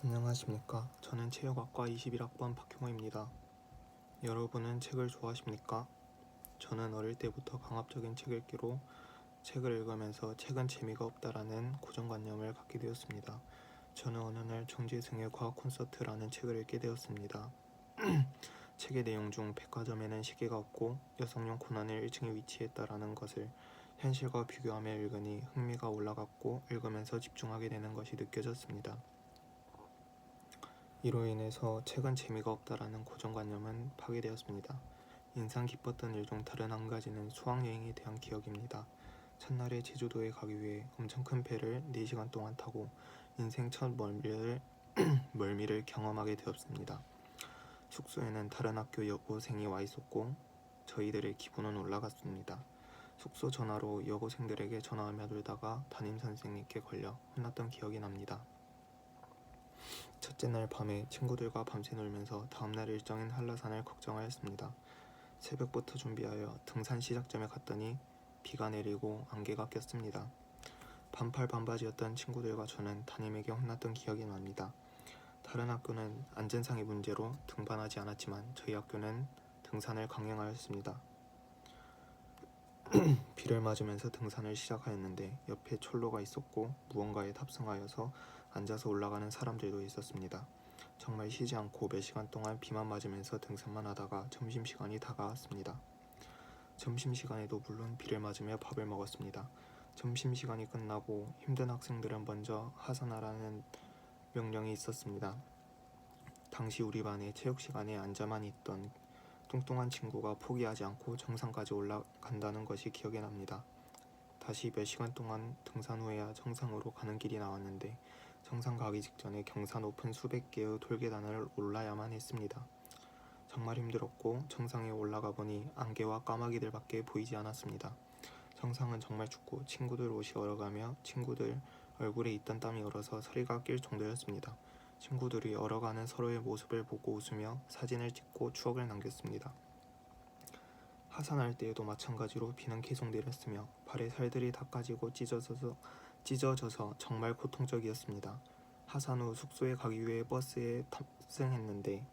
안녕하십니까. 저는 체육학과 21학번 박형호입니다. 여러분은 책을 좋아하십니까? 저는 어릴 때부터 강압적인 책 읽기로 책을 읽으면서 책은 재미가 없다라는 고정관념을 갖게 되었습니다. 저는 어느 날 정재승의 과학 콘서트라는 책을 읽게 되었습니다. 책의 내용 중 백화점에는 시계가 없고 여성용 코난을 1층에 위치했다라는 것을 현실과 비교하며 읽으니 흥미가 올라갔고 읽으면서 집중하게 되는 것이 느껴졌습니다. 이로 인해서 책은 재미가 없다라는 고정관념은 파괴되었습니다. 인상 깊었던 일 중 다른 한 가지는 수학여행에 대한 기억입니다. 첫날에 제주도에 가기 위해 엄청 큰 배를 4시간 동안 타고 인생 첫 멀미를 경험하게 되었습니다. 숙소에는 다른 학교 여고생이 와 있었고 저희들의 기분은 올라갔습니다. 숙소 전화로 여고생들에게 전화하며 놀다가 담임선생님께 걸려 혼났던 기억이 납니다. 첫째 날 밤에 친구들과 밤새 놀면서 다음날 일정인 한라산을 걱정하였습니다. 새벽부터 준비하여 등산 시작점에 갔더니 비가 내리고 안개가 꼈습니다. 반팔 반바지였던 친구들과 저는 담임에게 혼났던 기억이 납니다. 다른 학교는 안전상의 문제로 등반하지 않았지만 저희 학교는 등산을 강행하였습니다. 비를 맞으면서 등산을 시작하였는데 옆에 철로가 있었고 무언가에 탑승하여서 앉아서 올라가는 사람들도 있었습니다. 정말 쉬지 않고 몇 시간 동안 비만 맞으면서 등산만 하다가 점심시간이 다가왔습니다. 점심시간에도 물론 비를 맞으며 밥을 먹었습니다. 점심시간이 끝나고 힘든 학생들은 먼저 하산하라는 명령이 있었습니다. 당시 우리 반에 체육시간에 앉아만 있던 뚱뚱한 친구가 포기하지 않고 정상까지 올라간다는 것이 기억에 납니다. 다시 몇 시간 동안 등산 후에야 정상으로 가는 길이 나왔는데 정상 가기 직전에 경사 높은 수백 개의 돌계단을 올라야만 했습니다. 정말 힘들었고 정상에 올라가 보니 안개와 까마귀들밖에 보이지 않았습니다. 정상은 정말 춥고 친구들 옷이 얼어가며 친구들 얼굴에 있던 땀이 얼어서 서리가 낄 정도였습니다. 친구들이 얼어가는 서로의 모습을 보고 웃으며 사진을 찍고 추억을 남겼습니다. 하산할 때에도 마찬가지로 비는 계속 내렸으며 발에 살들이 다 까지고 찢어져서 정말 고통적이었습니다. 하산 후 숙소에 가기 위해 버스에 탑승했는데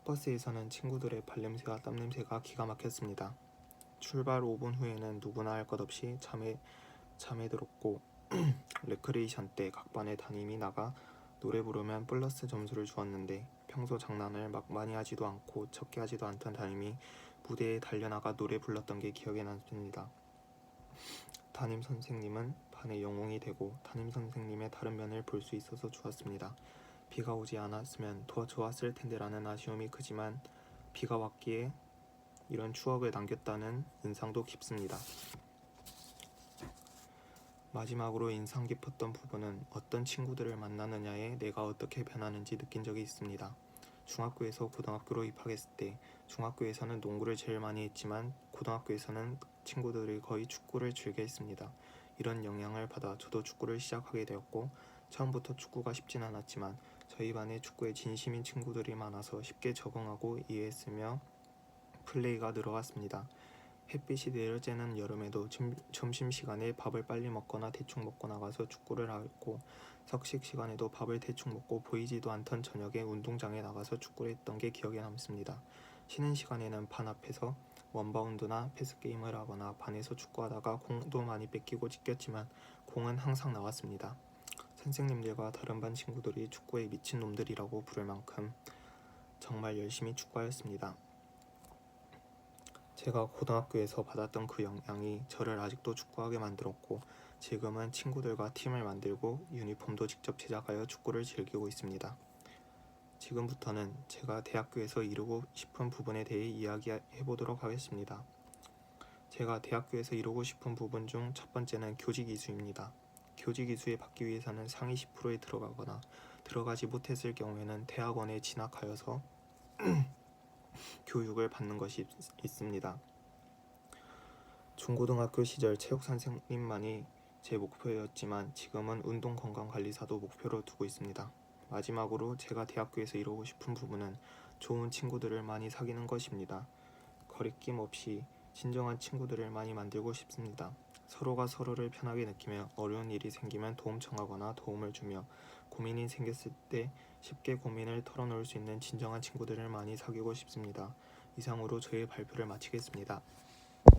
버스에서는 친구들의 발냄새와 땀냄새가 기가 막혔습니다. 출발 5분 후에는 누구나 할 것 없이 잠에 들었고 레크레이션 때 각 반의 담임이 나가 노래 부르면 플러스 점수를 주었는데 평소 장난을 막 많이 하지도 않고 적게 하지도 않던 담임이 무대에 달려나가 노래 불렀던 게 기억에 남습니다. 담임 선생님은 반의 영웅이 되고 담임 선생님의 다른 면을 볼 수 있어서 좋았습니다. 비가 오지 않았으면 더 좋았을 텐데라는 아쉬움이 크지만 비가 왔기에 이런 추억을 남겼다는 인상도 깊습니다. 마지막으로 인상 깊었던 부분은 어떤 친구들을 만나느냐에 내가 어떻게 변하는지 느낀 적이 있습니다. 중학교에서 고등학교로 입학했을 때 중학교에서는 농구를 제일 많이 했지만 고등학교에서는 친구들이 거의 축구를 즐겨 했습니다. 이런 영향을 받아 저도 축구를 시작하게 되었고 처음부터 축구가 쉽진 않았지만 저희 반에 축구에 진심인 친구들이 많아서 쉽게 적응하고 이해했으며 플레이가 늘어갔습니다. 햇빛이 내려쬐는 여름에도 점심시간에 밥을 빨리 먹거나 대충 먹고 나가서 축구를 하고 석식시간에도 밥을 대충 먹고 보이지도 않던 저녁에 운동장에 나가서 축구를 했던 게 기억에 남습니다. 쉬는 시간에는 반 앞에서 원바운드나 패스게임을 하거나 반에서 축구하다가 공도 많이 뺏기고 찢겼지만 공은 항상 나왔습니다. 선생님들과 다른 반 친구들이 축구에 미친 놈들이라고 부를 만큼 정말 열심히 축구하였습니다. 제가 고등학교에서 받았던 그 영향이 저를 아직도 축구하게 만들었고 지금은 친구들과 팀을 만들고 유니폼도 직접 제작하여 축구를 즐기고 있습니다. 지금부터는 제가 대학교에서 이루고 싶은 부분에 대해 이야기해보도록 하겠습니다. 제가 대학교에서 이루고 싶은 부분 중 첫 번째는 교직이수입니다. 교직이수에 받기 위해서는 상위 10%에 들어가거나 들어가지 못했을 경우에는 대학원에 진학하여서 교육을 받는 것이 있습니다. 중고등학교 시절 체육 선생님만이 제 목표였지만 지금은 운동건강관리사도 목표로 두고 있습니다. 마지막으로 제가 대학교에서 이루고 싶은 부분은 좋은 친구들을 많이 사귀는 것입니다. 거리낌 없이 진정한 친구들을 많이 만들고 싶습니다. 서로가 서로를 편하게 느끼며 어려운 일이 생기면 도움 청하거나 도움을 주며 고민이 생겼을 때 쉽게 고민을 털어놓을 수 있는 진정한 친구들을 많이 사귀고 싶습니다. 이상으로 저의 발표를 마치겠습니다.